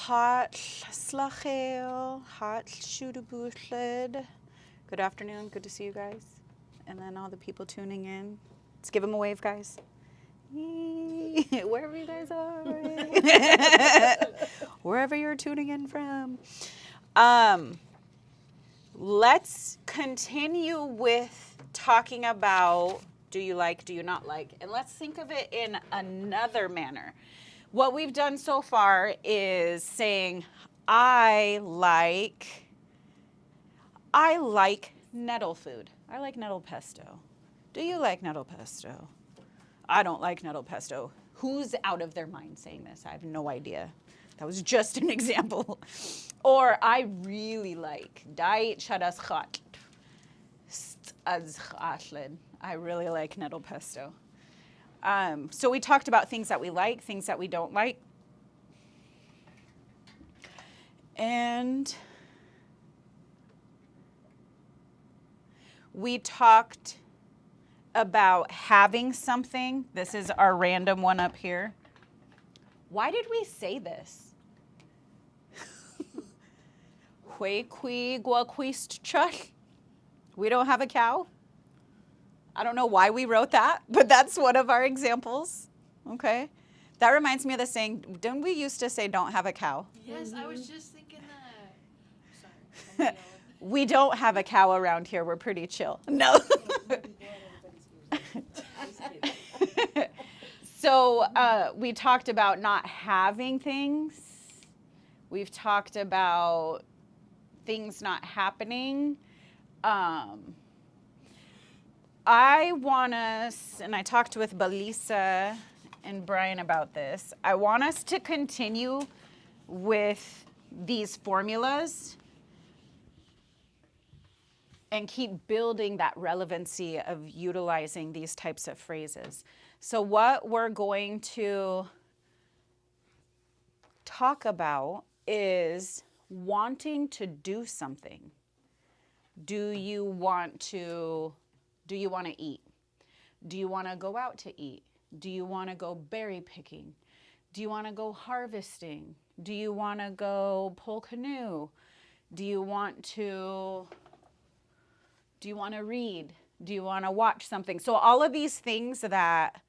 Hot slachel, hot shootabuchlid. Good afternoon, good to see you guys. And then all the people tuning in. Let's give them a wave, guys. Yee. Wherever you guys are. Wherever you're tuning in from. Let's continue with talking about do you like, do you not like? And let's think of it in another manner. What we've done so far is saying, I like nettle food. I like nettle pesto. Do you like nettle pesto? I don't like nettle pesto. Who's out of their mind saying this? I have no idea. That was just an example. Or I really like I really like nettle pesto. So we talked about things that we like, things that we don't like. And we talked about having something. This is our random one up here. Why did we say this? We don't have a cow. I don't know why we wrote that, but that's one of our examples. Okay. That reminds me of the saying, didn't we used to say don't have a cow? Yes, I was just thinking that. Sorry. We don't have a cow around here. We're pretty chill. No. So we talked about not having things. We've talked about things not happening. I want us, and I talked with Belisa and Brian about this, I want us to continue with these formulas and keep building that relevancy of utilizing these types of phrases. So what we're going to talk about is wanting to do something. Do you want to eat? Do you want to go out to eat? Do you want to go berry picking? Do you want to go harvesting? Do you want to go pull canoe? Do you want to read? Do you want to watch something? So all of these things that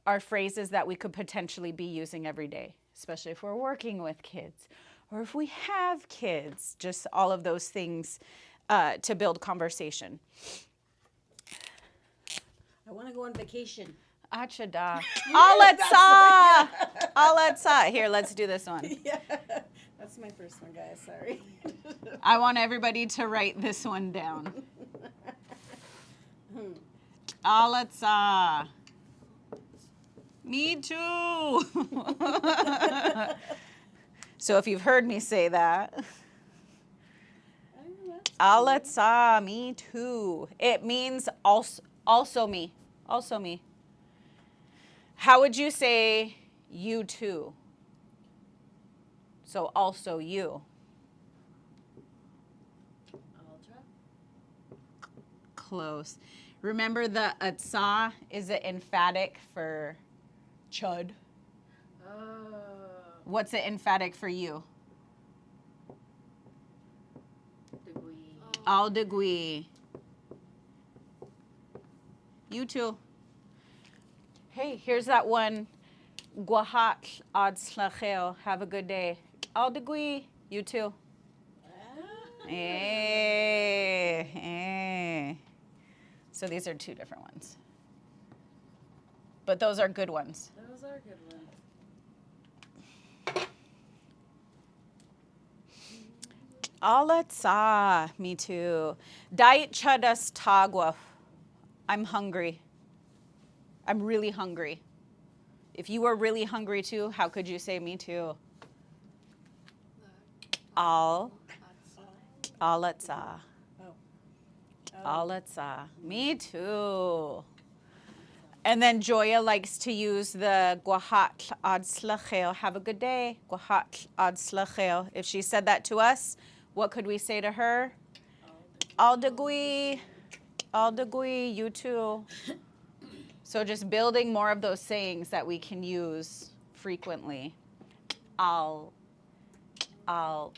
are phrases that we could potentially be using every day, especially if we're working with kids or if we have kids, just all of those things to build conversation. I want to go on vacation. Achada. Aletsa. Here, let's do this one. Yeah, that's my first one, guys. Sorry. I want everybody to write this one down. Aletsa. Me too. So if you've heard me say that, Aletsa, me too. It means also me. Also me. How would you say you too? So also you. Ultra. Close. Remember the atsa is an emphatic for chud. Oh. What's it emphatic for you? Degree. Al degui. You too. Hey, here's that one. Guahat ad slacheo. Have a good day. Al degui. You too. Hey. So these are two different ones. But those are good ones. Those are good ones. Aletsa, me too. Diet chadas tagwa. I'm hungry. I'm really hungry. If you were really hungry too, how could you say me too? Aletsa. Aletsa. Me too. And then Joya likes to use the guahat ad slacheo. Have a good day. Guahat ad slacheo. If she said that to us, what could we say to her? Al degui. Al degui. You too. So just building more of those sayings that we can use frequently. Al I'll.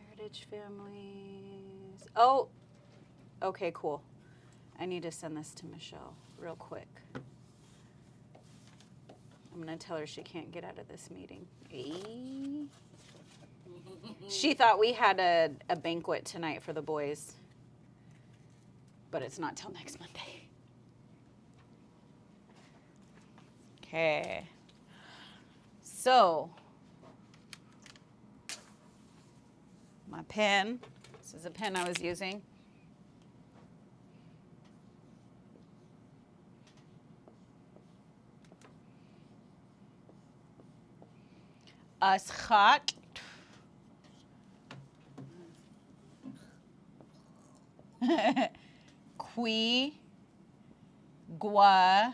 Heritage families. Oh, okay, cool. I need to send this to Michelle real quick. I'm going to tell her she can't get out of this meeting. She thought we had a banquet tonight for the boys, but it's not till next Monday. Okay. So, my pen. This is a pen I was using. Aschat. Qui. Gua.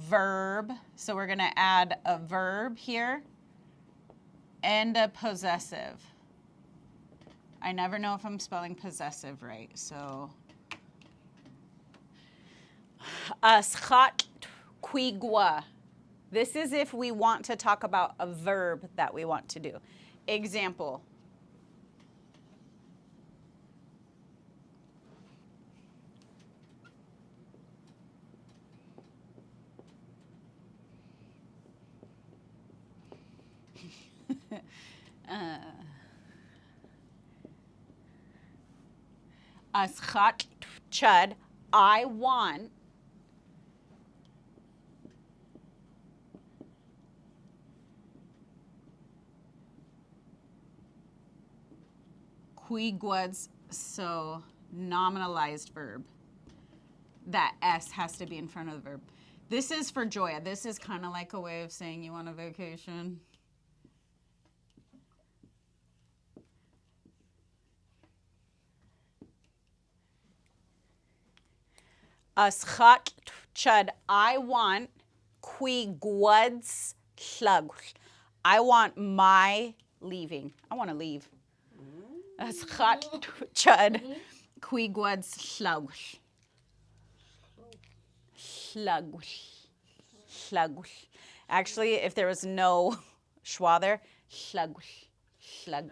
Verb. So we're going to add a verb here and a possessive. I never know if I'm spelling possessive right, so. Aschat qui gua. This is if we want to talk about a verb that we want to do. Example. Aschat chud. I want. Quiguads, so nominalized verb. That S has to be in front of the verb. This is for Joya. This is kind of like a way of saying you want a vacation. Aschat chud. I want quiguads slug. I want my leaving. I want to leave. Aschat chud quiguads slug. Slug. Slug. Actually, if there was no schwa there, slug. Slug.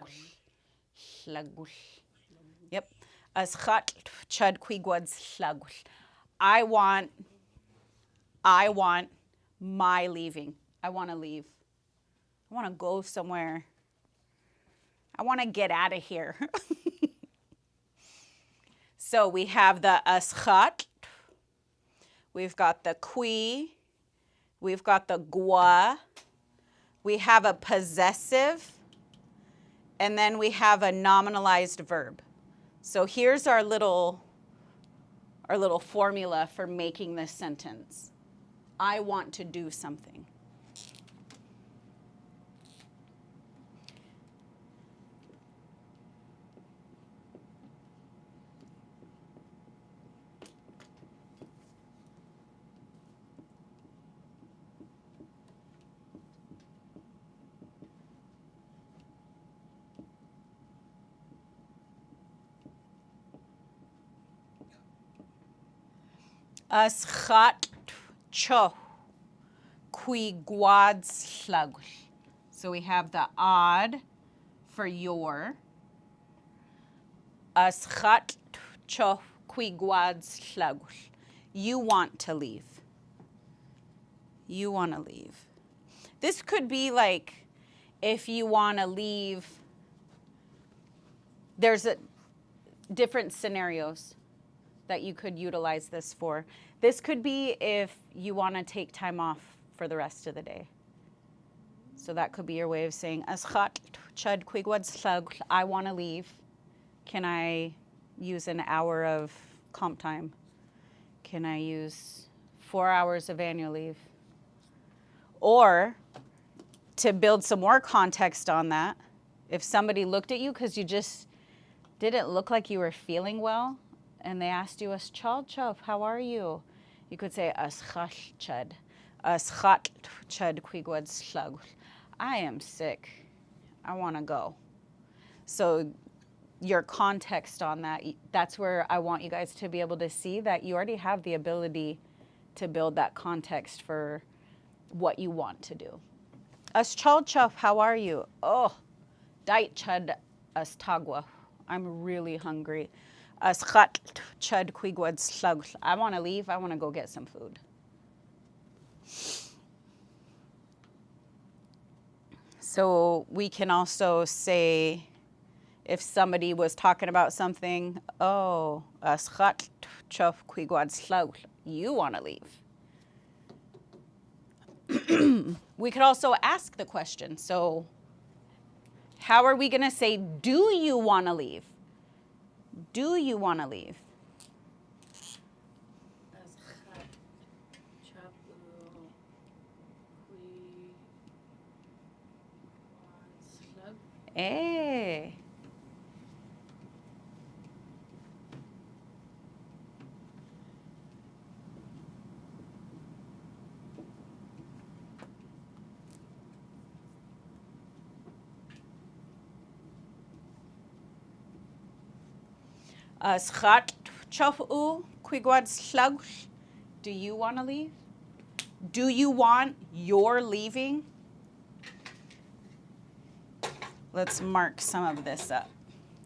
Slug. Yep. Aschat chud quiguads slug. I want my leaving. I want to leave. I want to go somewhere. I want to get out of here. So we have the aschat. We've got the qui. We've got the gua. We have a possessive. And then we have a nominalized verb. So here's our little formula for making this sentence. I want to do something. Aschat cho qui guad slug. So we have the odd for your. Aschat cho qui guad slug. You want to leave. You want to leave. This could be like if you want to leave. There's different scenarios that you could utilize this for. This could be if you want to take time off for the rest of the day. So that could be your way of saying, Aschat chud quigwad slug, I want to leave. Can I use an hour of comp time? Can I use 4 hours of annual leave? Or to build some more context on that, if somebody looked at you because you just didn't look like you were feeling well, and they asked you, Aschal chov, how are you? You could say, Aschat chud quigwad slug. I am sick. I want to go. So your context on that, that's where I want you guys to be able to see that you already have the ability to build that context for what you want to do. As Chalchaf, how are you? Oh, Dait Chad as Tagwa. I'm really hungry. As Khat Chad Quigwad Slug. I want to leave. I want to go get some food. So we can also say, if somebody was talking about something, oh, as Khat Chaf Quigwad Slug. You want to leave. We could also ask the question. So how are we going to say, do you want to leave? Do you want to leave? Eh. Schat chofu quigwad slug. Do you want to leave? Do you want your leaving? Let's mark some of this up.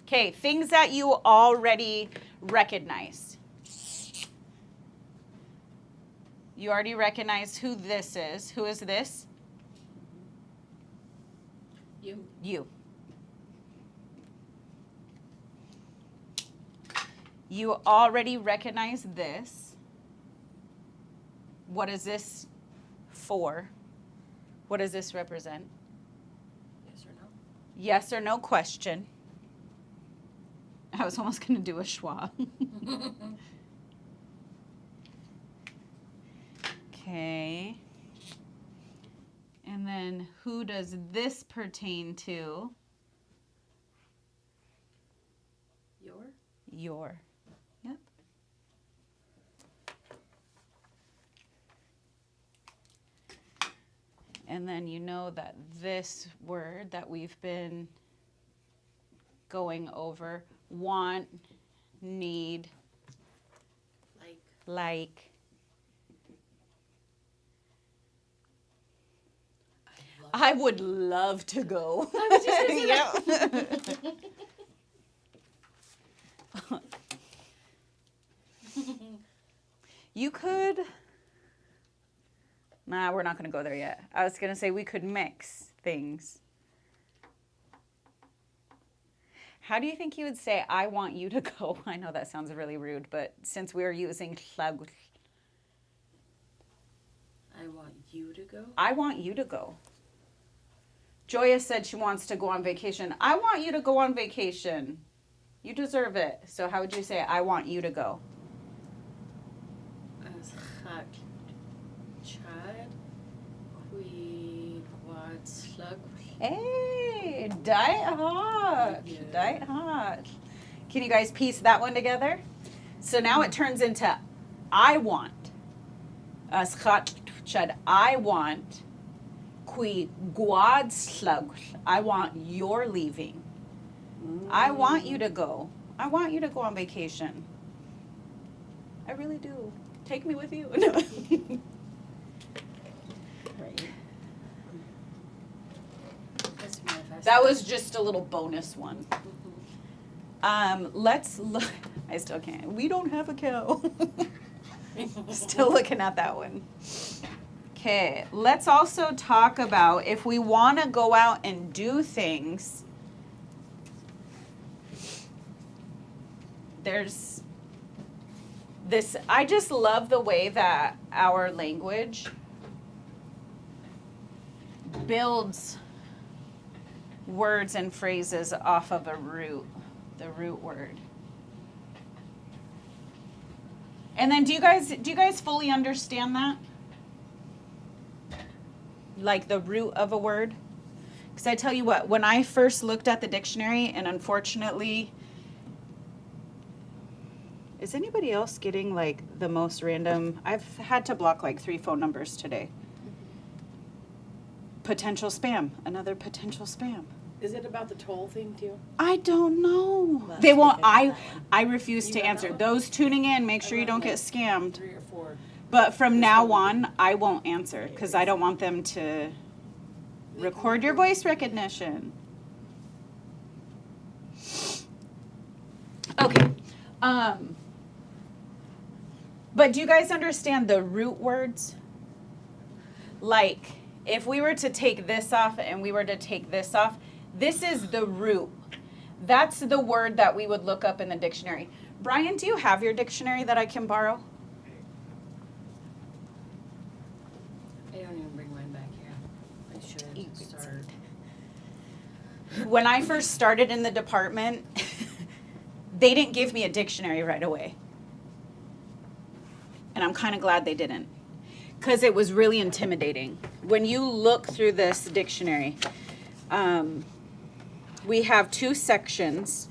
Okay, things that you already recognize. You already recognize who this is. Who is this? You. You. You already recognize this. What is this for? What does this represent? Yes or no? Yes or no question. I was almost going to do a schwa. Okay. And then who does this pertain to? Your. Yep. And then you know that this word that we've been going over, want, need, like. I would love to go. Yep. You could, nah, we're not going to go there yet. I was going to say we could mix things. How do you think you would say, I want you to go? I know that sounds really rude, but since we're using tlagul. I want you to go? I want you to go. Joya said she wants to go on vacation. I want you to go on vacation. You deserve it. So how would you say, I want you to go? Hey, diet hot. Yeah. Diet hot. Can you guys piece that one together? So now it turns into I want. I want. I want your leaving. I want you to go. I want you to go on vacation. I really do. Take me with you. Right. That was just a little bonus one. Let's look. I still can't. We don't have a cow. Still looking at that one. Okay, let's also talk about if we want to go out and do things. There's this, I just love the way that our language builds words and phrases off of a root, the root word. And then do you guys fully understand that? Like the root of a word? Because I tell you what, when I first looked at the dictionary, and unfortunately, is anybody else getting like the most random? I've had to block like 3 phone numbers today. Potential spam, another potential spam. Is it about the toll thing too? I don't know. Last They week won't. I got that one. I refuse You to got that answer. one? Those tuning in, make sure I you got don't get like scammed. 3 or 4. But from now on, I won't answer because I don't want them to record your voice recognition. Okay. But do you guys understand the root words? Like, if we were to take this off and we were to take this off, this is the root. That's the word that we would look up in the dictionary. Brian, do you have your dictionary that I can borrow? I don't even bring mine back here. I should start. When I first started in the department, they didn't give me a dictionary right away. And I'm kind of glad they didn't, because it was really intimidating. When you look through this dictionary, we have 2 sections.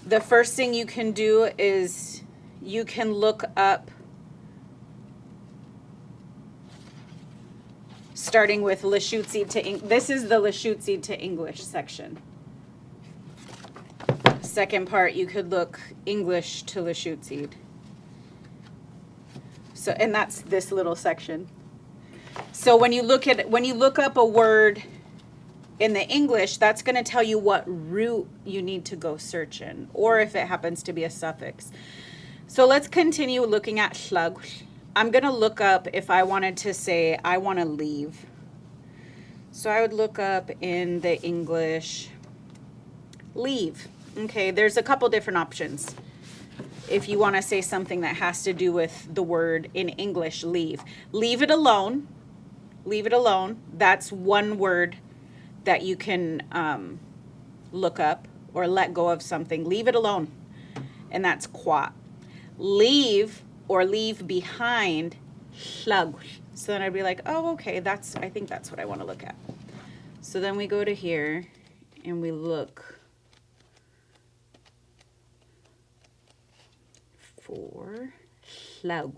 The first thing you can do is you can look up, starting with Lushootseed to this is the Lushootseed to English section. Second part, you could look English to Lushootseed. So, and that's this little section. So when you look up a word in the English, that's going to tell you what root you need to go search in, or if it happens to be a suffix. So let's continue looking at slug. I'm going to look up if I wanted to say I want to leave. So I would look up in the English, leave. Okay, there's a couple different options. If you want to say something that has to do with the word in English, leave. Leave it alone. Leave it alone. That's one word that you can look up, or let go of something. Leave it alone. And that's qua. Leave or leave behind, slug. So then I'd be like, oh, okay, I think that's what I want to look at. So then we go to here and we look for slug.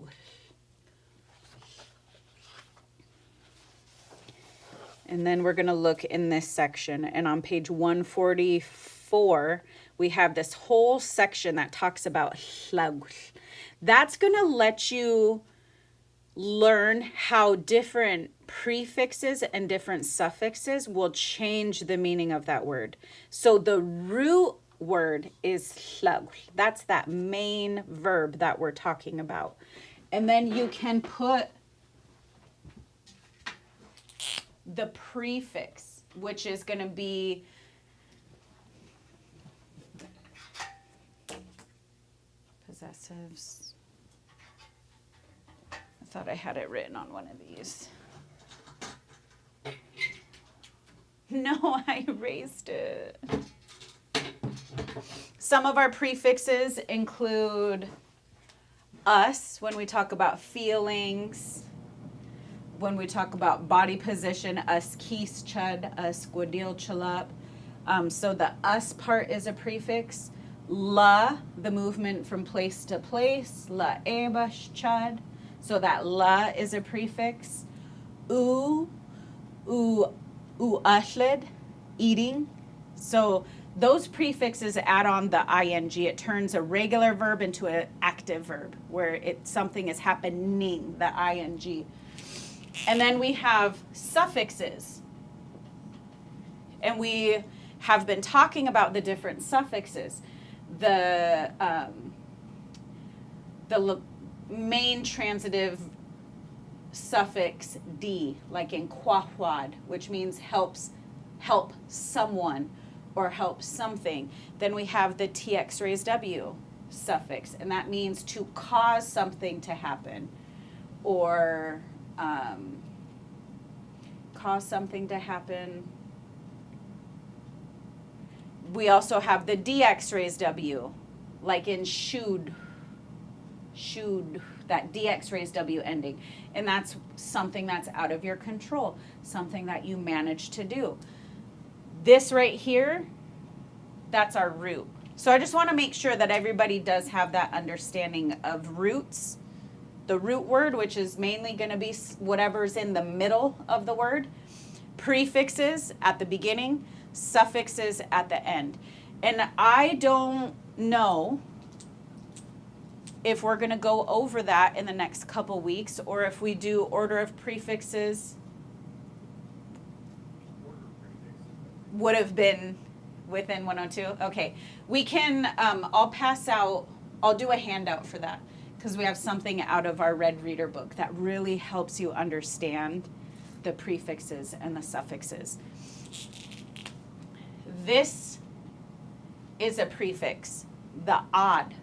And then we're going to look in this section, and on page 144 we have this whole section that talks about slug. That's going to let you learn how different prefixes and different suffixes will change the meaning of that word. So the root word is slug. That's that main verb that we're talking about. And then you can put the prefix, which is going to be possessives. I thought I had it written on one of these. No, I erased it. Some of our prefixes include us when we talk about feelings. When we talk about body position, us kis chud, us gwadil chalap. So the us part is a prefix. La, the movement from place to place. La ebash chud. So that la is a prefix. U ashled, eating. So those prefixes add on the ing. It turns a regular verb into an active verb where something is happening, the ing. And then we have suffixes. And we have been talking about the different suffixes. The main transitive suffix D, like in quahwad, which means help someone or help something. Then we have the TX raised W suffix, and that means to cause something to happen or cause something to happen. We also have the DX raised W, like in should, that DX raised W ending. And that's something that's out of your control, something that you manage to do. This right here, that's our root. So I just want to make sure that everybody does have that understanding of roots. The root word, which is mainly going to be whatever's in the middle of the word. Prefixes at the beginning. suffixes at the end. And I don't know if we're going to go over that in the next couple weeks or if we do order of prefixes would have been within 102. Okay, we can, I'll pass out, I'll do a handout for that because we have something out of our red reader book that really helps you understand the prefixes and the suffixes. This is a prefix, the odd,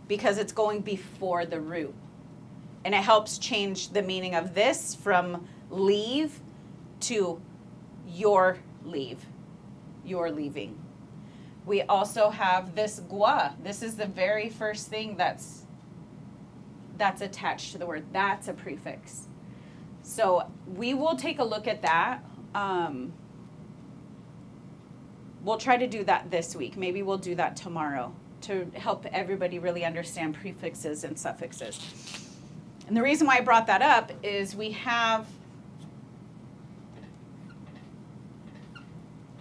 because it's going before the root. And it helps change the meaning of this from leave to your leave, you're leaving. We also have this gua. This is the very first thing that's attached to the word. That's a prefix. So we will take a look at that. We'll try to do that this week. Maybe we'll do that tomorrow to help everybody really understand prefixes and suffixes. And the reason why I brought that up is we have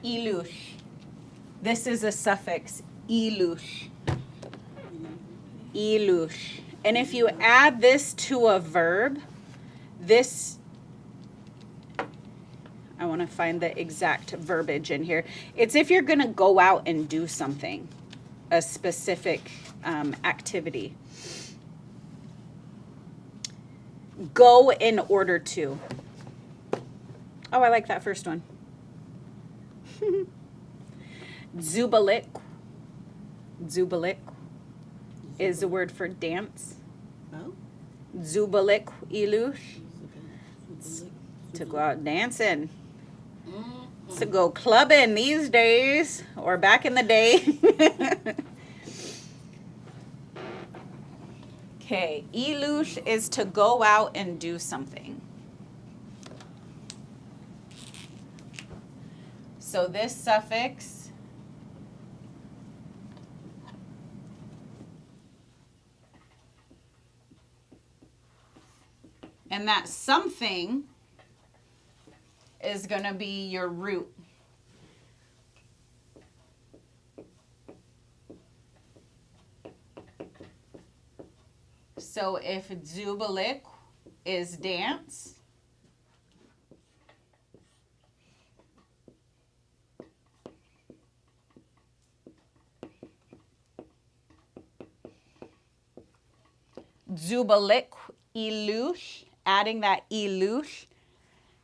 ilush. This is a suffix, ilush. Ilush. And if you add this to a verb, this, I want to find the exact verbiage in here. It's if you're going to go out and do something, a specific activity. Go in order to. Oh, I like that first one. Zubalik. Zubalik is the word for dance. Oh? Zubalik ilush. To go out dancing. To go clubbing these days, or back in the day. Okay, ilush is to go out and do something. So this suffix and that something is going to be your root. So if zubalik is dance, zubalik ilush, adding that ilush,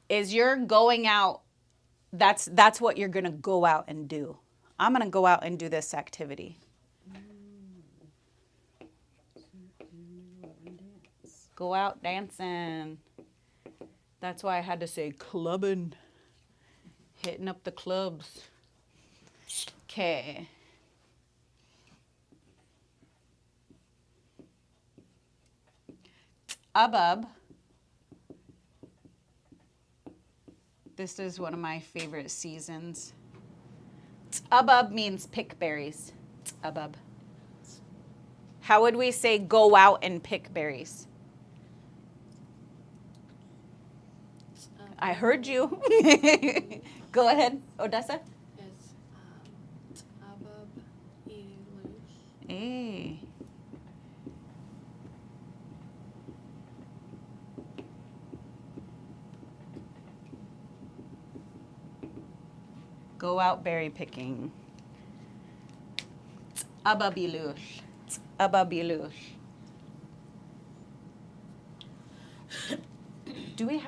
is you're going out, that's what you're going to go out and do. I'm going to go out and do this activity. Go out dancing. That's why I had to say clubbing. Hitting up the clubs. Okay. Abub. This is one of my favorite seasons. Abub means pick berries. Abub. How would we say go out and pick berries? I heard you. Go ahead, Odessa. It's abab ilush. Hey. Go out berry picking. Ababilush. Ababilush. Do we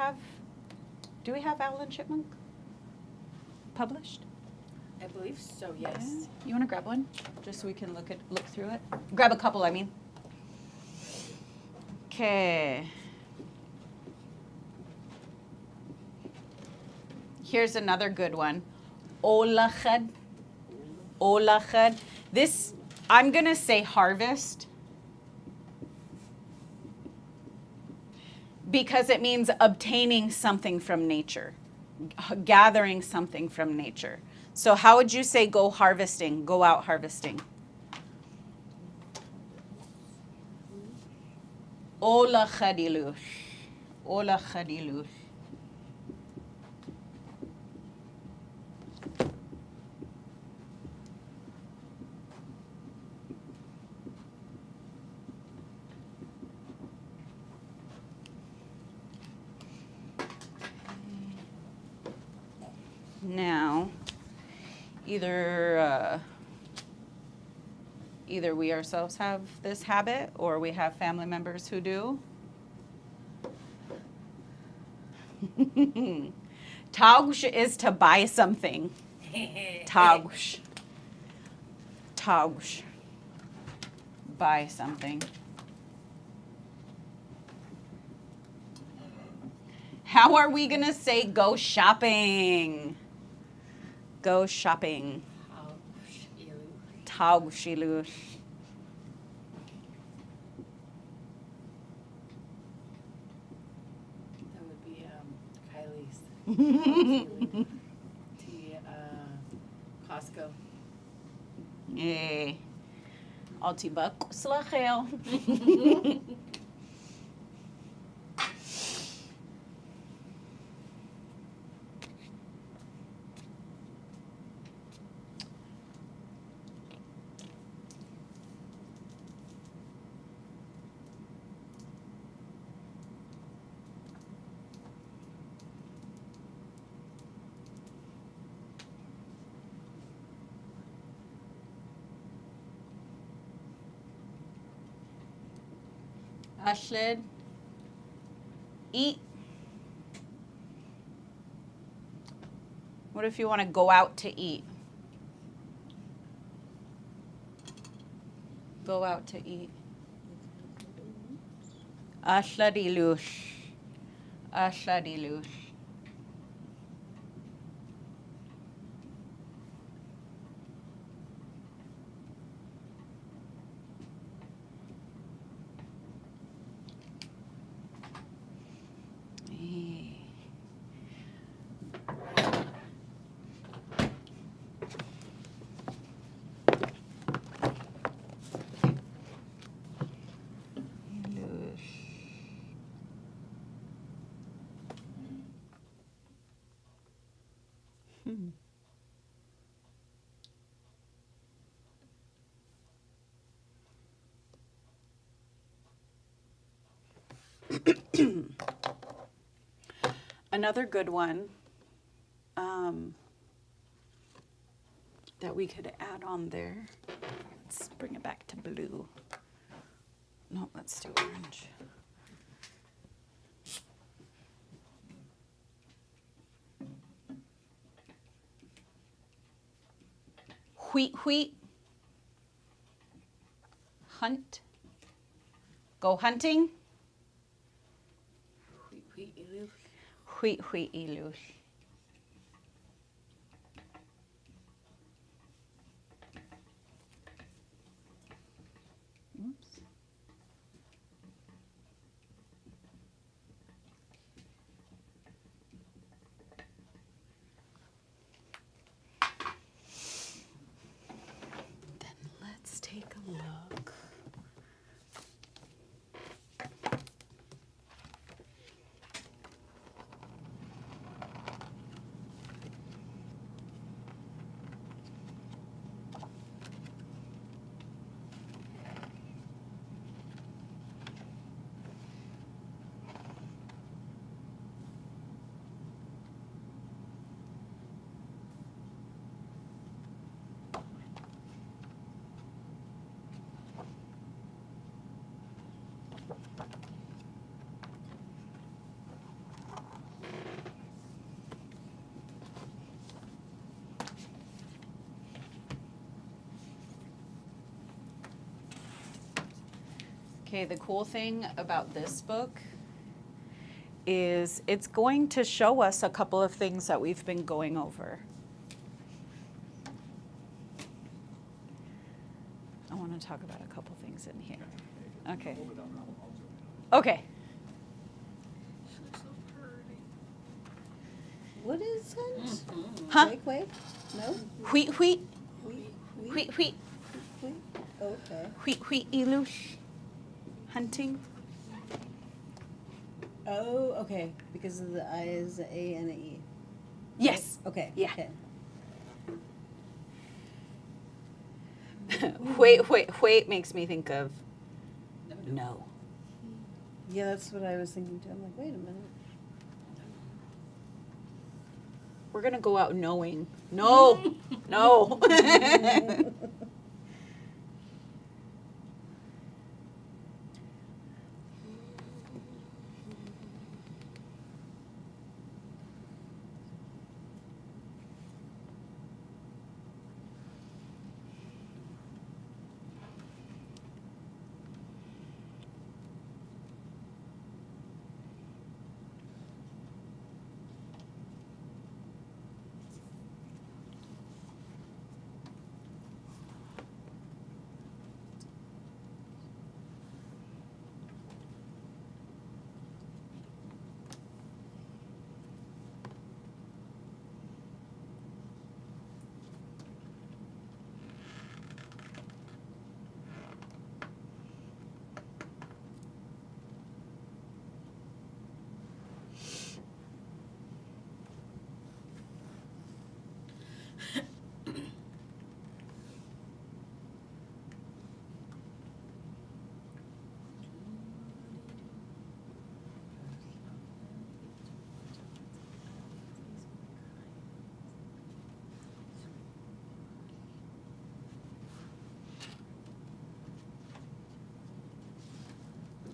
have Alan Chipmunk published? I believe so, yes. Yeah. You want to grab one, just so we can look through it? Grab a couple, I mean. Okay. Here's another good one. Olachad. Olachad. This, I'm going to say harvest, because it means obtaining something from nature, gathering something from nature. So how would you say go harvesting, go out harvesting? Olachadilush. Olachadilush. Now, either we ourselves have this habit or we have family members who do. Tausch is to buy something. Tausch. Tausch. Buy something. How are we going to say go shopping? Go shopping. Tauschilus. That would be Kylie's. Costco. Yay. Altibak slachel. Ashled. Eat. What if you want to go out to eat? Go out to eat. Ashladilush. Ashladilush. Another good one that we could add on there. Let's bring it back to blue. No, let's do orange. Wheat, wheat. Hunt. Go hunting. Wheat, wheat, ilus. Oops. Then let's take a look. Okay, the cool thing about this book is it's going to show us a couple of things that we've been going over. I want to talk about a couple things in here. Okay. Okay. What is it? Huh? Wait, wait. No? Wheat, wheat, Wheat, wheat, wheat, wheat, wheat. Okay. wheat, wheat, ilush. Hunting. Oh, okay. Because of the I is a A and a E. Yes. Okay. Yeah. Okay. Wait makes me think of no. Yeah, that's what I was thinking too. I'm like, wait a minute. We're going to go out knowing. No, no.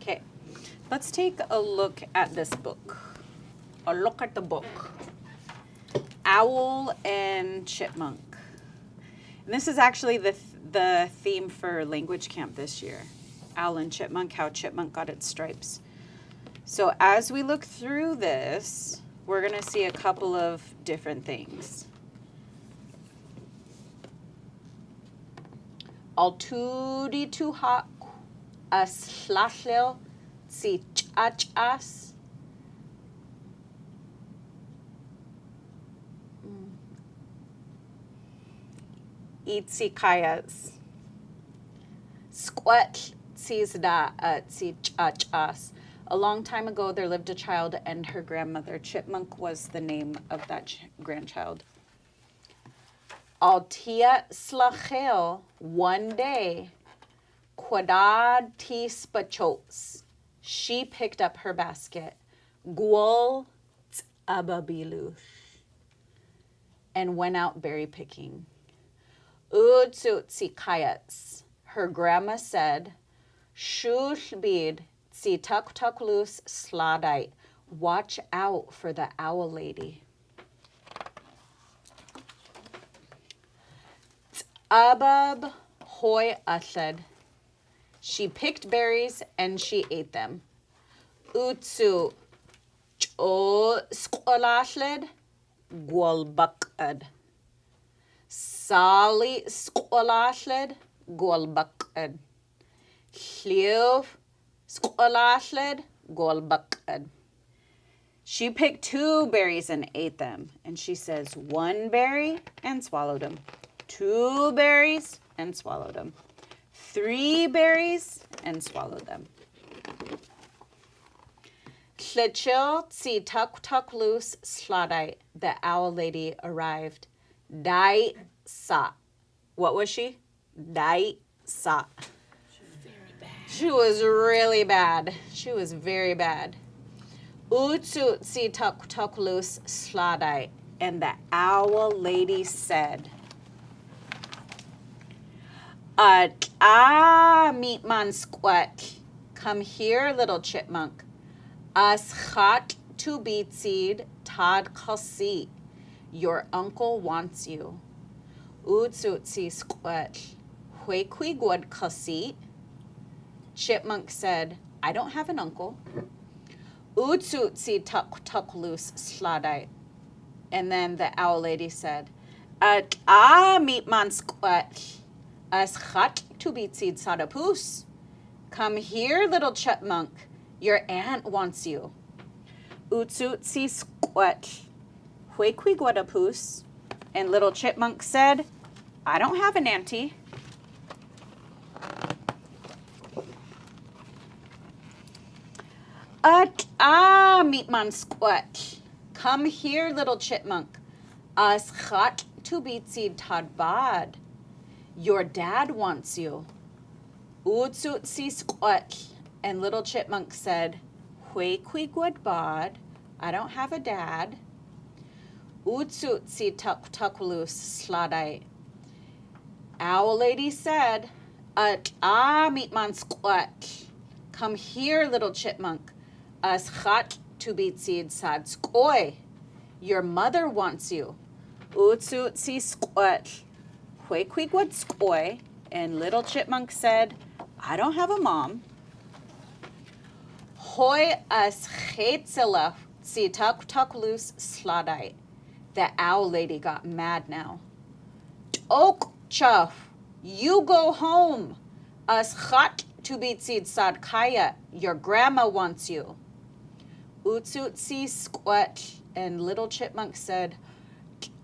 Okay, let's take a look at this book. A look at the book. Owl and Chipmunk. And this is actually the theme for language camp this year. Owl and Chipmunk, how Chipmunk got its stripes. So as we look through this, we're going to see a couple of different things. Altudi tuha aslashlel si chachas. Itsikayas. Squat tsizda tsi chachas. A long time ago, there lived a child and her grandmother. Chipmunk was the name of that grandchild. Altia slachel, one day, quadad tis bachos. She picked up her basket. Guol ababilush. And went out berry picking. Utsutsikayats. Her grandma said, Shushbid tsi tuklus sladite. Watch out for the owl lady. Abab hoy atled. She picked berries and she ate them. Utsu cho skolasled gwalbakad. Sali skolasled gwalbakad. Hliv skolasled gwalbakad. She picked 2 berries and ate them. And she says 1 berry and swallowed them. 2 berries and swallowed them. 3 berries and swallowed them. Tlichil tsi tuk loose sladite. The owl lady arrived. Dai sa. What was she? Dai sa. She was really bad. She was very bad. Utsu tsi tuk loose sladite. And the owl lady said, meat man squat. Come here, little chipmunk. Aschat to beat seed, tad kasi. Your uncle wants you. Utsutsi squat. Huekui gwad kasi. Chipmunk said, I don't have an uncle. Utsutsi tuk loose sladite. And then the owl lady said, meat man squat. Aschat to beat seed sadapus. Come here, little chipmunk. Your aunt wants you. Utsutsi squat. Huekui guadapus. And little chipmunk said, I don't have an auntie. Meat man squat. Come here, little chipmunk. Aschat to beat seed tadbad. Your dad wants you. Utsutsi squat. And little chipmunk said, Huekui guadbad. I don't have a dad. Lushootseed tukulus sladai. Owl lady said, meat man squat. Come here, little chipmunk. As chat to beat seed sad skoy. Your mother wants you. Lushootseed squat. Quakwigwad skoy. And little chipmunk said, I don't have a mom. Hoy as chetzela si tukulus sladai. The owl lady got mad now. Oak chuff, you go home. As chat to beat seed sad kaya. Your grandma wants you. Lushootseed squat, and little chipmunk said,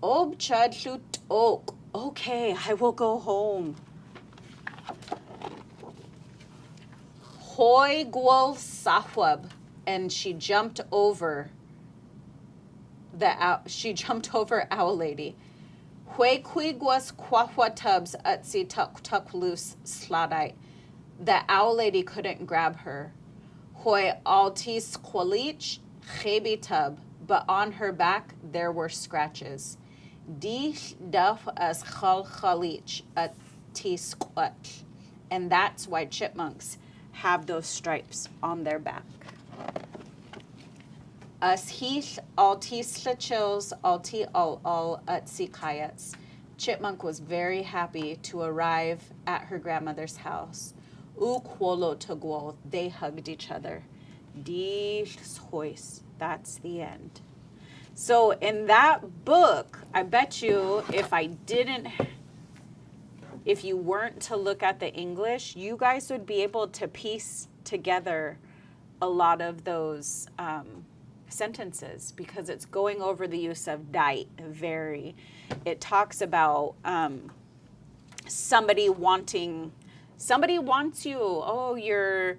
Ob chad shoot oak. Okay, I will go home. Hoy gwal sahwab, and she jumped over owl lady. Hwe quigwas quahwa tubs utsi tukulus sladai. The owl lady couldn't grab her. Hoy altis qualich chebi tub, but on her back there were scratches. Di duff as chal chalich ati squat. And that's why chipmunks have those stripes on their back. As heath altis chills alti al utsi kayats. Chipmunk was very happy to arrive at her grandmother's house. Ukwolo togwol, they hugged each other. Hois, that's the end. So in that book, I bet you if you weren't to look at the English, you guys would be able to piece together a lot of those sentences, because it's going over the use of dite, very. It talks about somebody wants you. Oh, your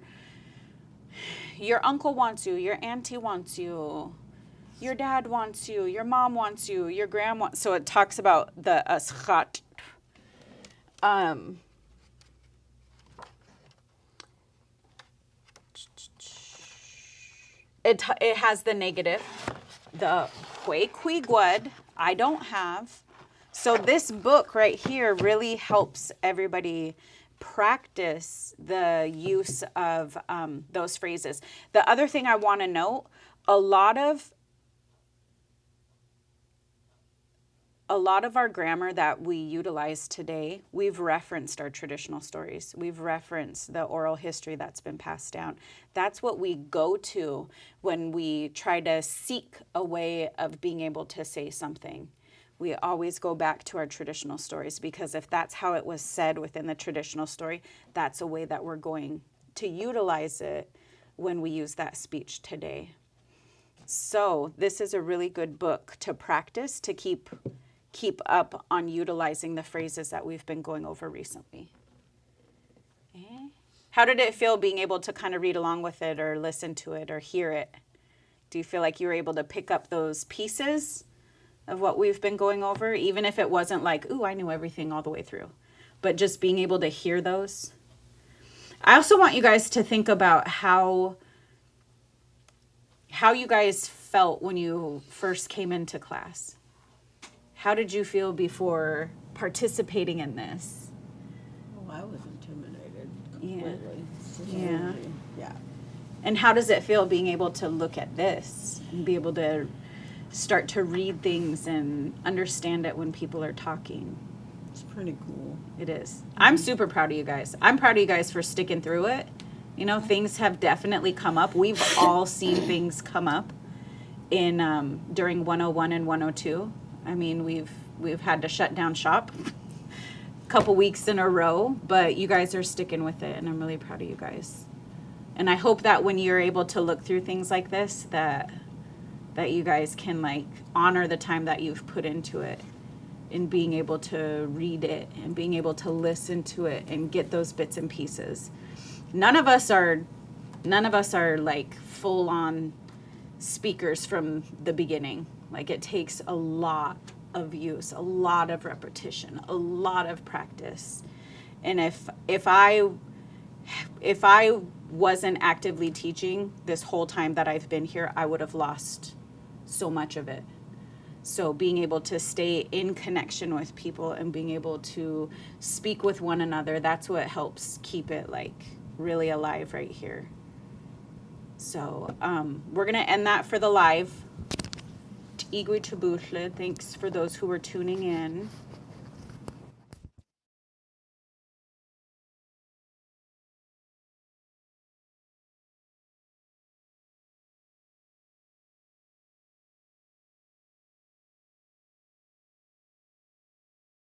uncle wants you, your auntie wants you, your dad wants you, your mom wants you, your grandma. So it talks about the aschat. It has the negative, the huequiguad, I don't have. So this book right here really helps everybody practice the use of those phrases. The other thing I want to note, a lot of our grammar that we utilize today, we've referenced our traditional stories. We've referenced the oral history that's been passed down. That's what we go to when we try to seek a way of being able to say something. We always go back to our traditional stories, because if that's how it was said within the traditional story, that's a way that we're going to utilize it when we use that speech today. So this is a really good book to practice, to keep up on utilizing the phrases that we've been going over recently. Okay. How did it feel being able to kind of read along with it or listen to it or hear it? Do you feel like you were able to pick up those pieces of what we've been going over, even if it wasn't like, ooh, I knew everything all the way through, but just being able to hear those? I also want you guys to think about how you guys felt when you first came into class. How did you feel before participating in this? Oh, I was intimidated completely. Yeah. Yeah. And how does it feel being able to look at this and be able to start to read things and understand it when people are talking? It's pretty cool. It is. I'm super proud of you guys. I'm proud of you guys for sticking through it. You know, things have definitely come up. We've all seen things come up in during 101 and 102. I mean, we've had to shut down shop a couple weeks in a row, but you guys are sticking with it, and I'm really proud of you guys. And I hope that when you're able to look through things like this, that you guys can like honor the time that you've put into it, in being able to read it and being able to listen to it and get those bits and pieces. None of us are like full on speakers from the beginning. Like, it takes a lot of use, a lot of repetition, a lot of practice. And if I wasn't actively teaching this whole time that I've been here, I would have lost so much of it. So being able to stay in connection with people and being able to speak with one another, that's what helps keep it like really alive right here. So we're going to end that for the live. Igwe Tabutle, thanks for those who were tuning in.